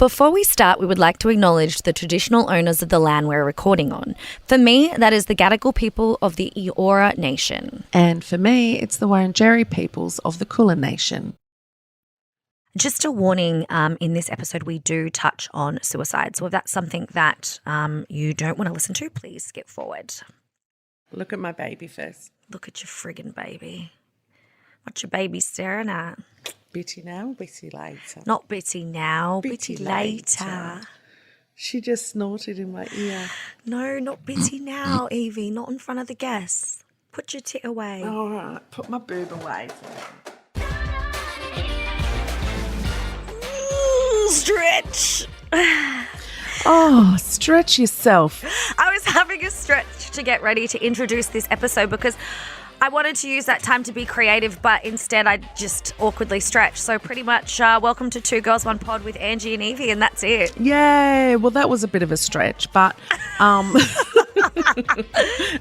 Before we start, we would like to acknowledge the traditional owners of the land we're recording on. For me, that is the Gadigal people of the Eora Nation. And for me, it's the Wurundjeri peoples of the Kulin Nation. Just a warning, in this episode, we do touch on suicide. So if that's something that you don't want to listen to, please skip forward. Look at my baby first. Look at your friggin' baby. What's your baby staring at? Bitty now, bitty later. Not bitty now, bitty later. She just snorted in my ear. No, not bitty now, Yvie. Not in front of the guests. Put your tit away. All right, put my boob away. Stretch. Oh, stretch yourself. I was having a stretch to get ready to introduce this episode because I wanted to use that time to be creative, but instead I just awkwardly stretched. So pretty much welcome to Two Girls, One Pod with Angie and Yvie, and that's it. Yay. Well, that was a bit of a stretch, but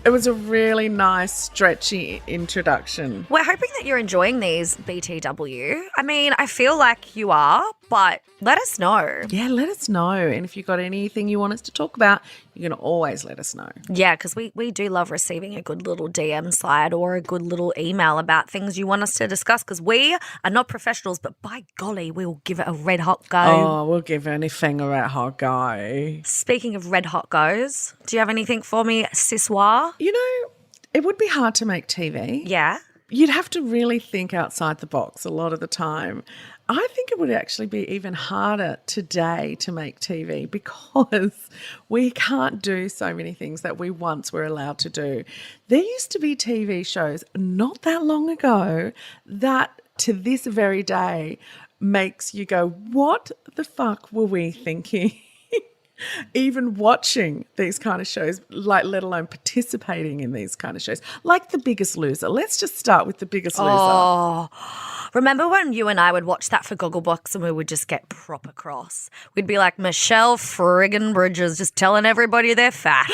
it was a really nice, stretchy introduction. We're hoping that you're enjoying these BTW. I mean, I feel like you are, but let us know. Yeah, let us know. And if you've got anything you want us to talk about, you can always let us know. Yeah, because we do love receiving a good little DM slide or a good little email about things you want us to discuss, because we are not professionals, but by golly, we will give it a red hot go. Oh, we'll give anything a red hot go. Speaking of red hot goes, do you have anything for me, Siswa? You know, it would be hard to make TV. Yeah. You'd have to really think outside the box a lot of the time. I think it would actually be even harder today to make TV because we can't do so many things that we once were allowed to do. There used to be TV shows not that long ago that to this very day makes you go, what the fuck were we thinking? Even watching these kind of shows, like let alone participating in these kind of shows, like The Biggest Loser. Let's just start with The Biggest Loser. Oh, remember when you and I would watch that for Gogglebox and we would just get proper cross? We'd be like Michelle friggin' Bridges just telling everybody they're fat.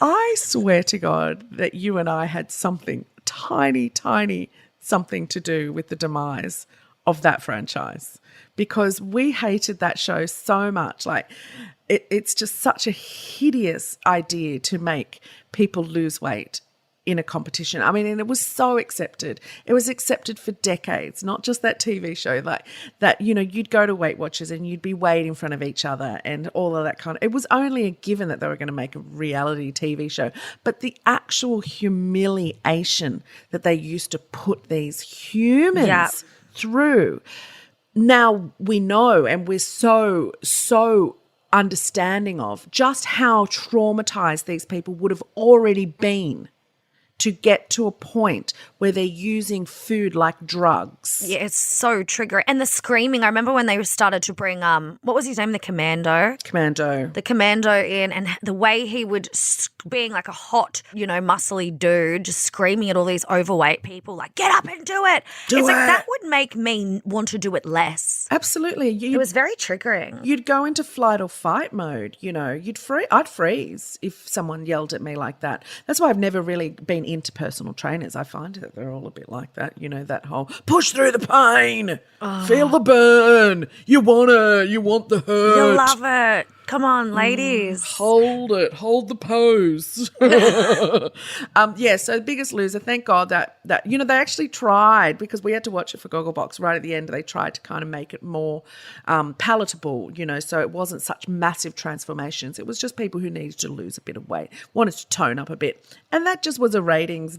I swear to God that you and I had something tiny something to do with the demise of that franchise, because we hated that show so much. Like, it's just such a hideous idea to make people lose weight in a competition. I mean, and it was so accepted. It was accepted for decades, not just that TV show. Like that, you know, you'd go to Weight Watchers and you'd be weighed in front of each other and all of that kind of. It was only a given that they were going to make a reality TV show. But the actual humiliation that they used to put these humans through. Now we know, and we're so understanding of just how traumatized these people would have already been to get to a point where they're using food like drugs. Yeah, it's so triggering. And the screaming. I remember when they started to bring, what was his name? The Commando. The Commando in, and the way he would, being like a hot, you know, muscly dude, just screaming at all these overweight people, like, get up and do it. It's like that would make me want to do it less. Absolutely. It was very triggering. You'd go into flight or fight mode, you know. I'd freeze if someone yelled at me like that. That's why I've never really been into personal trainers. I find that they're all a bit like that, you know, that whole push through the pain, feel the burn, you want the hurt. You love it. Come on, ladies. Hold it. Hold the pose. So Biggest Loser, thank God that, you know, they actually tried, because we had to watch it for Gogglebox right at the end. They tried to kind of make it more palatable, you know, so it wasn't such massive transformations. It was just people who needed to lose a bit of weight, wanted to tone up a bit. And that just was a ratings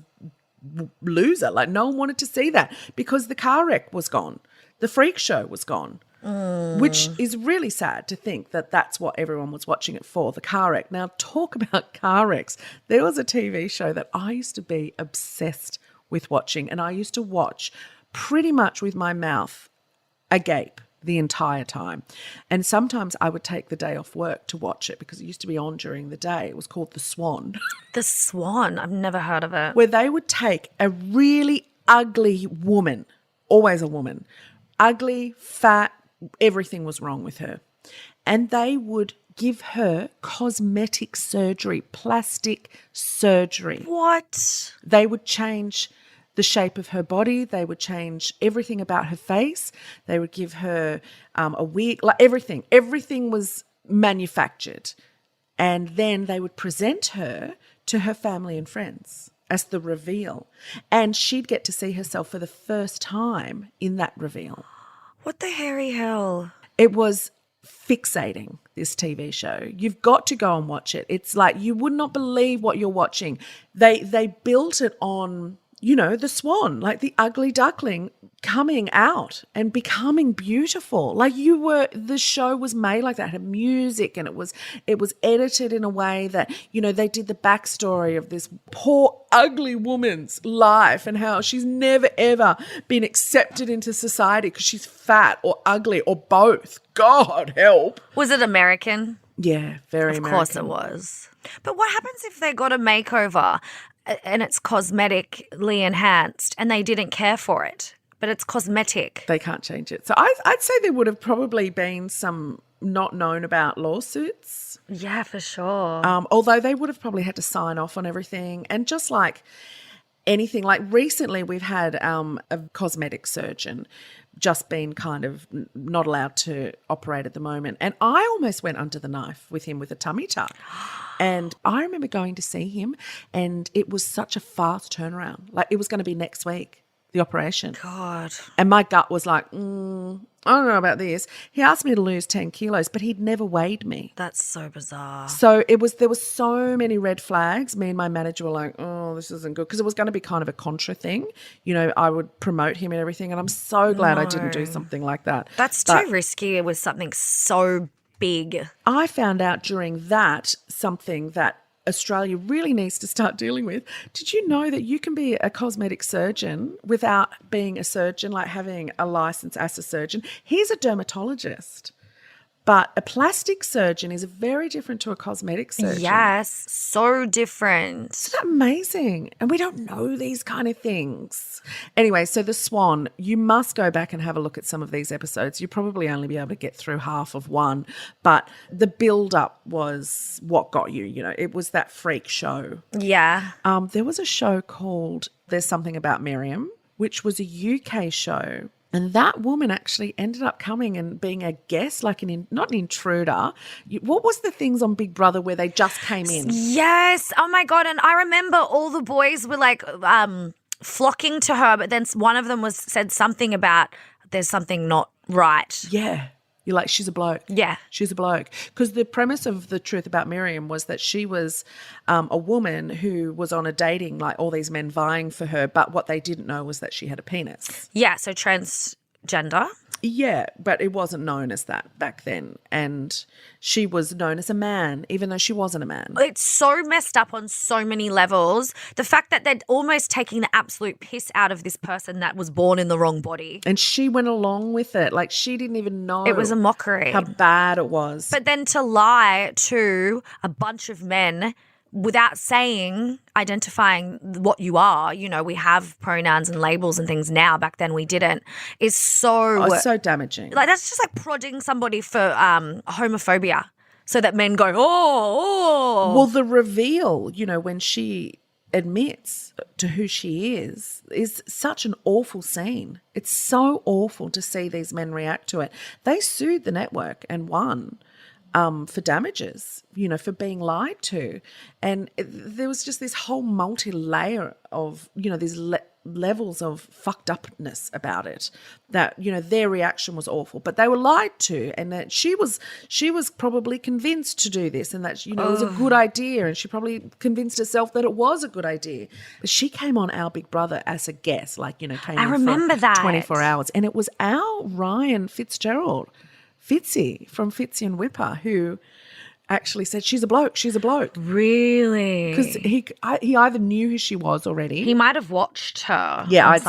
loser. Like, no one wanted to see that because the car wreck was gone. The freak show was gone. Which is really sad to think that that's what everyone was watching it for, the car wreck. Now, talk about car wrecks. There was a TV show that I used to be obsessed with watching, and I used to watch pretty much with my mouth agape the entire time. And sometimes I would take the day off work to watch it because it used to be on during the day. It was called The Swan. The Swan? I've never heard of it. Where they would take a really ugly woman, always a woman, ugly, fat, everything was wrong with her. And they would give her cosmetic surgery, plastic surgery. What? They would change the shape of her body. They would change everything about her face. They would give her a wig, like everything. Everything was manufactured. And then they would present her to her family and friends as the reveal. And she'd get to see herself for the first time in that reveal. What the hairy hell? It was fixating, this TV show. You've got to go and watch it. It's like you would not believe what you're watching. They built it on, you know, the swan, like the ugly duckling coming out and becoming beautiful. Like the show was made like that. It had music and it was edited in a way that, you know, they did the backstory of this poor ugly woman's life and how she's never ever been accepted into society because she's fat or ugly or both. God help. Was it American? Yeah, very American. Of course it was. But what happens if they got a makeover and it's cosmetically enhanced and they didn't care for it, but it's cosmetic? They can't change it. So I'd say there would have probably been some not known about lawsuits. Yeah, for sure. Although they would have probably had to sign off on everything. And just like anything, like recently we've had a cosmetic surgeon just been kind of not allowed to operate at the moment. And I almost went under the knife with him with a tummy tuck. And I remember going to see him and it was such a fast turnaround. Like it was going to be next week, the operation. God. And my gut was like, I don't know about this. He asked me to lose 10 kilos, but he'd never weighed me. That's so bizarre. So there was so many red flags. Me and my manager were like, oh, this isn't good. Because it was going to be kind of a contra thing. You know, I would promote him and everything. And I'm so glad I didn't do something like that. That's too risky with something so big. I found out during that something that Australia really needs to start dealing with. Did you know that you can be a cosmetic surgeon without being a surgeon, like having a license as a surgeon? He's a dermatologist. But a plastic surgeon is very different to a cosmetic surgeon. Yes, so different. Isn't that amazing? And we don't know these kind of things. Anyway, so The Swan, you must go back and have a look at some of these episodes. You'll probably only be able to get through half of one. But the build-up was what got you, you know. It was that freak show. Yeah. There was a show called There's Something About Miriam, which was a UK show. And that woman actually ended up coming and being a guest, like not an intruder. What was the things on Big Brother where they just came in? Yes. Oh, my God. And I remember all the boys were like flocking to her, but then one of them said something about there's something not right. Yeah. You're like, she's a bloke. Yeah. She's a bloke. Because the premise of The Truth About Miriam was that she was a woman who was on a dating, like all these men vying for her, but what they didn't know was that she had a penis. Yeah, so transgender. Yeah, but it wasn't known as that back then. And she was known as a man, even though she wasn't a man. It's so messed up on so many levels. The fact that they're almost taking the absolute piss out of this person that was born in the wrong body. And she went along with it. Like she didn't even know. It was a mockery. How bad it was. But then to lie to a bunch of men without identifying what you are, you know, we have pronouns and labels and things now. Back then we didn't, is so damaging. Like that's just like prodding somebody for homophobia so that men go, oh. Well, the reveal, you know, when she admits to who she is such an awful scene. It's so awful to see these men react to it. They sued the network and won. For damages, you know, for being lied to. And there was just this whole multi-layer of, you know, these levels of fucked upness about it that, you know, their reaction was awful, but they were lied to, and that she was probably convinced to do this and that, you know, it was a good idea, and she probably convinced herself that it was a good idea. But she came on Our Big Brother as a guest, like, you know, came in for that 24 hours, and it was our Ryan Fitzgerald. Fitzy from Fitzy and Whipper, who actually said she's a bloke. Really? Because he either knew who she was already. He might have watched her. Yeah, I'd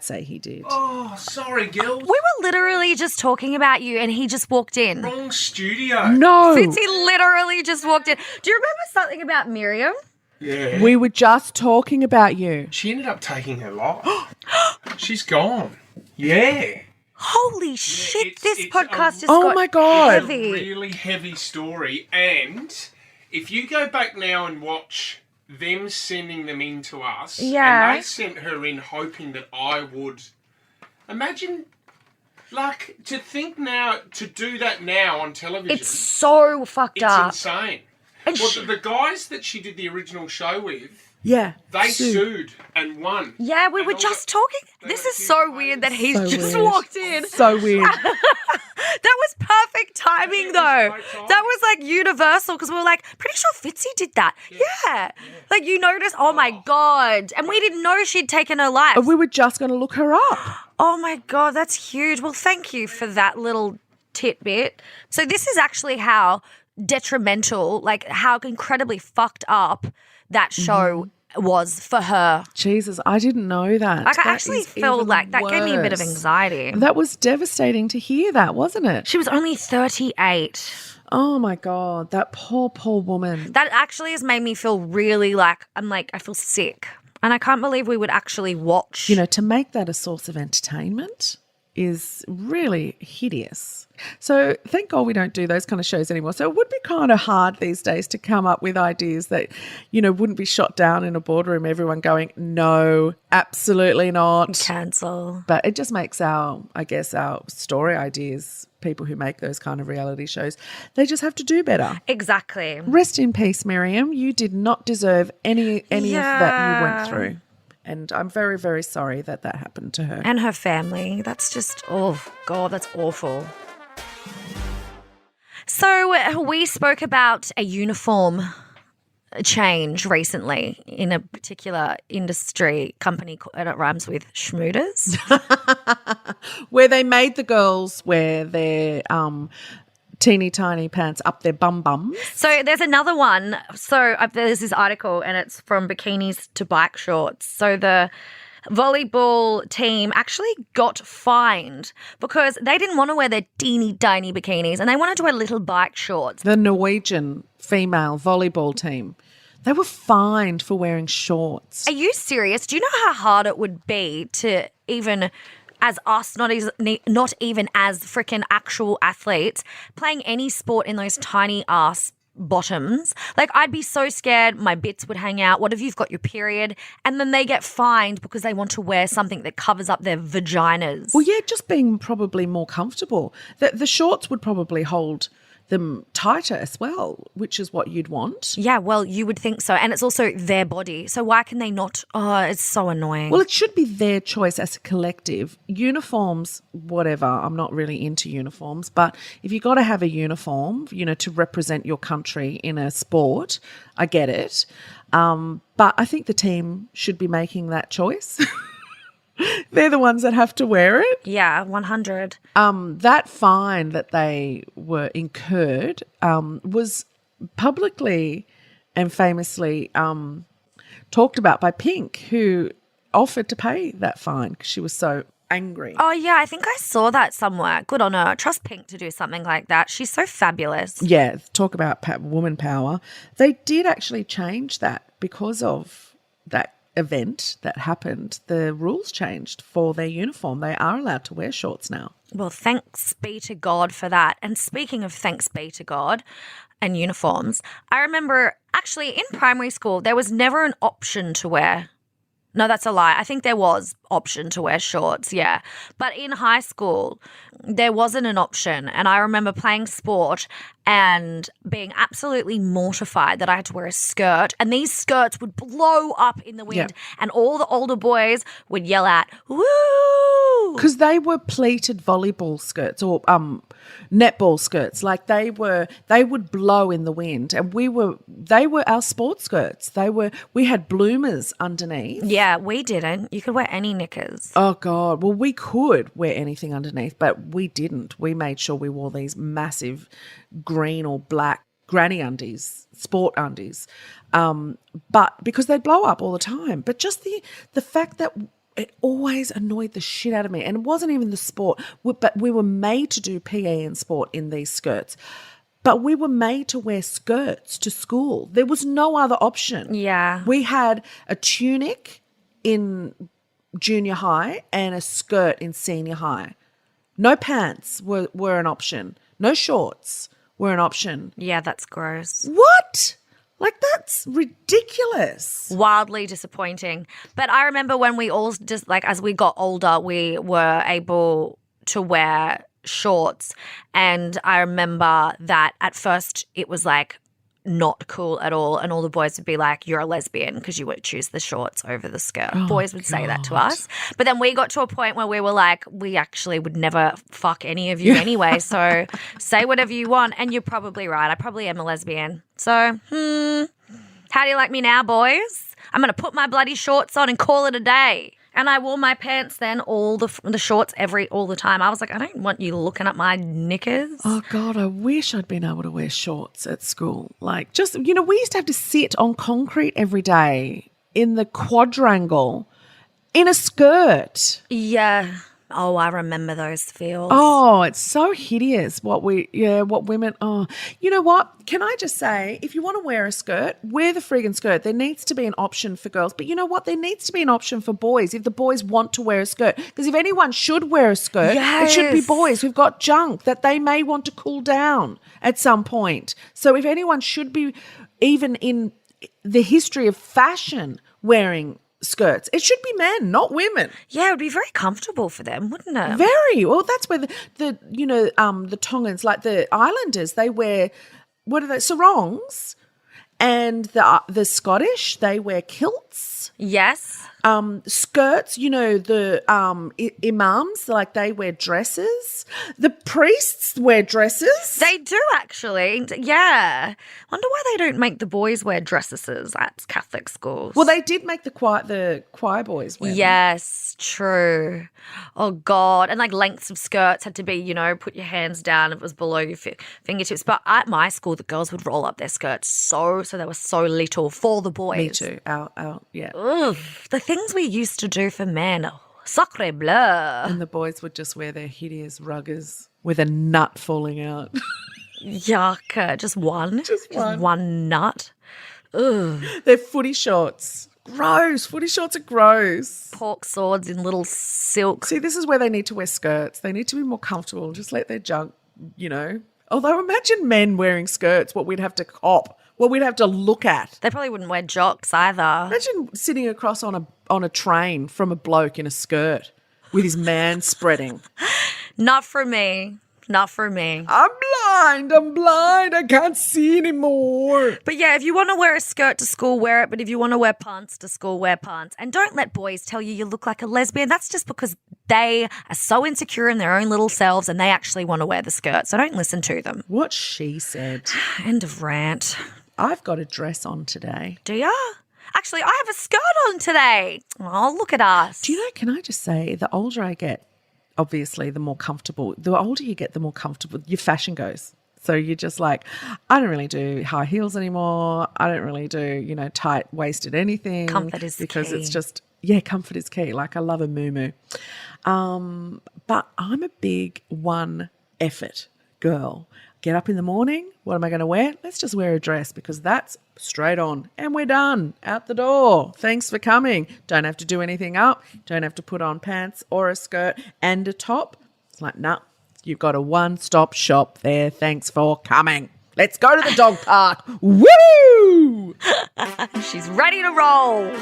say he did. Oh, sorry, girls. We were literally just talking about you, and he just walked in. Wrong studio. No, Fitzy literally just walked in. Do you remember something about Miriam? Yeah. We were just talking about you. She ended up taking her life. She's gone. Yeah. Holy shit, this podcast just oh got my God. heavy. Really heavy story. And if you go back now and watch them sending them in to us. Yeah. And they sent her in hoping that I would... Imagine, like, to think now, to do that now on television. It's so fucked up. It's insane. And Well, the guys that she did the original show with, Yeah. they sued and won. Yeah, we And were all just the- talking. they This got is huge so weird that payments. he's So just weird. walked in. So weird. That was perfect timing, was though. great timing. That was like universal because we were like, pretty sure Fitzy did that. Yeah. Like, you noticed, oh my God. And we didn't know she'd taken her life. We were just going to look her up. Oh my God, that's huge. Well, thank you for that little tidbit. So, this is actually how detrimental, like, how incredibly fucked up that show was for her. Jesus, I didn't know that. Like, I That actually is felt even like that gave me a bit of worse. anxiety. That was devastating to hear that, wasn't it? She was only 38. Oh my God, that poor, poor woman. That actually has made me feel really like, I feel sick. And I can't believe we would actually watch. You know, to make that a source of entertainment is really hideous. So thank God we don't do those kind of shows anymore. So it would be kind of hard these days to come up with ideas that, you know, wouldn't be shot down in a boardroom, everyone going, no, absolutely not. Cancel. But it just makes our story ideas, people who make those kind of reality shows, they just have to do better. Exactly. Rest in peace, Miriam. You did not deserve any of that you went through. And I'm very, very sorry that happened to her. And her family. That's just, oh God, that's awful. So we spoke about a uniform change recently in a particular industry company, and it rhymes with Schmooters. Where they made the girls wear their teeny tiny pants up their bums. So there's another one. So there's this article and it's from bikinis to bike shorts. So the volleyball team actually got fined because they didn't want to wear their teeny tiny bikinis and they wanted to wear little bike shorts. The Norwegian female volleyball team, they were fined for wearing shorts. Are you serious? Do you know how hard it would be to even, as us, not even as freaking actual athletes, playing any sport in those tiny ass bottoms? Like, I'd be so scared my bits would hang out. What if you've got your period and then they get fined because they want to wear something that covers up their vaginas? Well, yeah, just being probably more comfortable. The shorts would probably hold them tighter as well, which is what you'd want. Yeah, well, you would think so. And it's also their body. So why can they not? Oh, it's so annoying. Well, it should be their choice as a collective. Uniforms, whatever. I'm not really into uniforms, but if you got to have a uniform, you know, to represent your country in a sport, I get it. But I think the team should be making that choice. They're the ones that have to wear it. Yeah, 100. That fine that they were incurred was publicly and famously talked about by Pink, who offered to pay that fine because she was so angry. Oh, yeah, I think I saw that somewhere. Good on her. Trust Pink to do something like that. She's so fabulous. Yeah, talk about woman power. They did actually change that because of that event that happened. The rules changed for their uniform. They are allowed to wear shorts now. Well, thanks be to God for that. And speaking of thanks be to God and uniforms, I remember actually in primary school there was never an option to wear. No, that's a lie. I think there was option to wear shorts, yeah. But in high school, there wasn't an option. And I remember playing sport and being absolutely mortified that I had to wear a skirt. And these skirts would blow up in the wind. Yeah. And all the older boys would yell out, woo! Because they were pleated volleyball skirts or netball skirts. Like they would blow in the wind, and they were our sports skirts. We had bloomers underneath. Yeah, we didn't. You could wear any knickers. Oh God! Well, we could wear anything underneath, but we didn't. We made sure we wore these massive green or black granny undies, sport undies, but because they'd blow up all the time. But just the fact that it always annoyed the shit out of me. And it wasn't even the sport, but we were made to do PE and sport in these skirts. But we were made to wear skirts to school. There was no other option. Yeah. We had a tunic in junior high and a skirt in senior high. No pants were an option. No shorts were an option. Yeah, that's gross. What? Like, that's ridiculous. Wildly disappointing. But I remember when we all just, like, as we got older, we were able to wear shorts. And I remember that at first it was like not cool at all. And all the boys would be like, you're a lesbian because you would choose the shorts over the skirt. Boys would say that to us. But then we got to a point where we were like, we actually would never fuck any of you anyway. So say whatever you want. And you're probably right. I probably am a lesbian. So, how do you like me now, boys? I'm going to put my bloody shorts on and call it a day. And I wore my pants then, all the shorts all the time. I was like, I don't want you looking at my knickers. Oh, God, I wish I'd been able to wear shorts at school. Like, just, we used to have to sit on concrete every day in the quadrangle in a skirt. Yeah. Oh, I remember those feels. Oh, it's so hideous what women, you know what? Can I just say, if you want to wear a skirt, wear the friggin' skirt. There needs to be an option for girls. But you know what? There needs to be an option for boys if the boys want to wear a skirt. Because if anyone should wear a skirt, it should be boys who've got junk that they may want to cool down at some point. So if anyone should be, even in the history of fashion, wearing skirts, it should be men, not women. Yeah, it would be very comfortable for them, wouldn't it? Very. Well, that's where the Tongans, like the Islanders, they wear, what are they, sarongs, and the Scottish, they wear kilts. Yes. Skirts, the imams, like they wear dresses. The priests wear dresses. They do actually. Yeah. Wonder why they don't make the boys wear dresses at Catholic schools. Well, they did make the choir boys wear them. Yes, true. Oh, God. And like lengths of skirts had to be, put your hands down if it was below your fingertips. But at my school, the girls would roll up their skirts so they were so little for the boys. Me too. Yeah. Ugh, the things we used to do for men. Oh, sacre bleu. And the boys would just wear their hideous ruggers with a nut falling out. Yuck. Just one? Just one nut. Ugh. They're footy shorts. Gross. Footy shorts are gross. Pork swords in little silk. See, this is where they need to wear skirts. They need to be more comfortable. Just let their junk, Although imagine men wearing skirts, what we'd have to cop. What we'd have to look at. They probably wouldn't wear jocks either. Imagine sitting across on a train from a bloke in a skirt with his man spreading. Not for me. Not for me. I'm blind. I can't see anymore. But yeah, if you want to wear a skirt to school, wear it. But if you want to wear pants to school, wear pants. And don't let boys tell you look like a lesbian. That's just because they are so insecure in their own little selves and they actually want to wear the skirt. So don't listen to them. What she said. End of rant. I've got a dress on today. Do ya? Actually, I have a skirt on today. Oh, look at us. Do you know, can I just say, the older I get, obviously, the more comfortable. The older you get, the more comfortable your fashion goes. So you're just like, I don't really do high heels anymore. I don't really do, tight-waisted anything. Comfort is because key. It's just, comfort is key. Like, I love a muumuu. But I'm a big one effort girl. Get up in the morning. What am I going to wear? Let's just wear a dress because that's straight on. And we're done. Out the door. Thanks for coming. Don't have to do anything up. Don't have to put on pants or a skirt and a top. It's like, nah, you've got a one-stop shop there. Thanks for coming. Let's go to the dog park. Woo! She's ready to roll.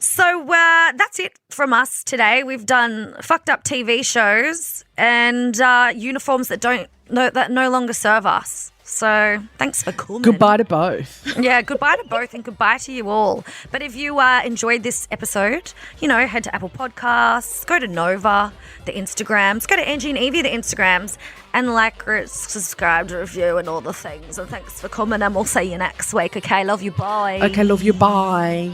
So that's it from us today. We've done fucked up TV shows and uniforms that no longer serve us. So thanks for coming. Goodbye to both. Yeah, goodbye to both and goodbye to you all. But if you enjoyed this episode, head to Apple Podcasts, go to Nova, the Instagrams, go to Angie and Yvie, the Instagrams, and subscribe, review, and all the things. And thanks for coming, and we'll see you next week. Okay, love you, bye. Okay, love you, bye.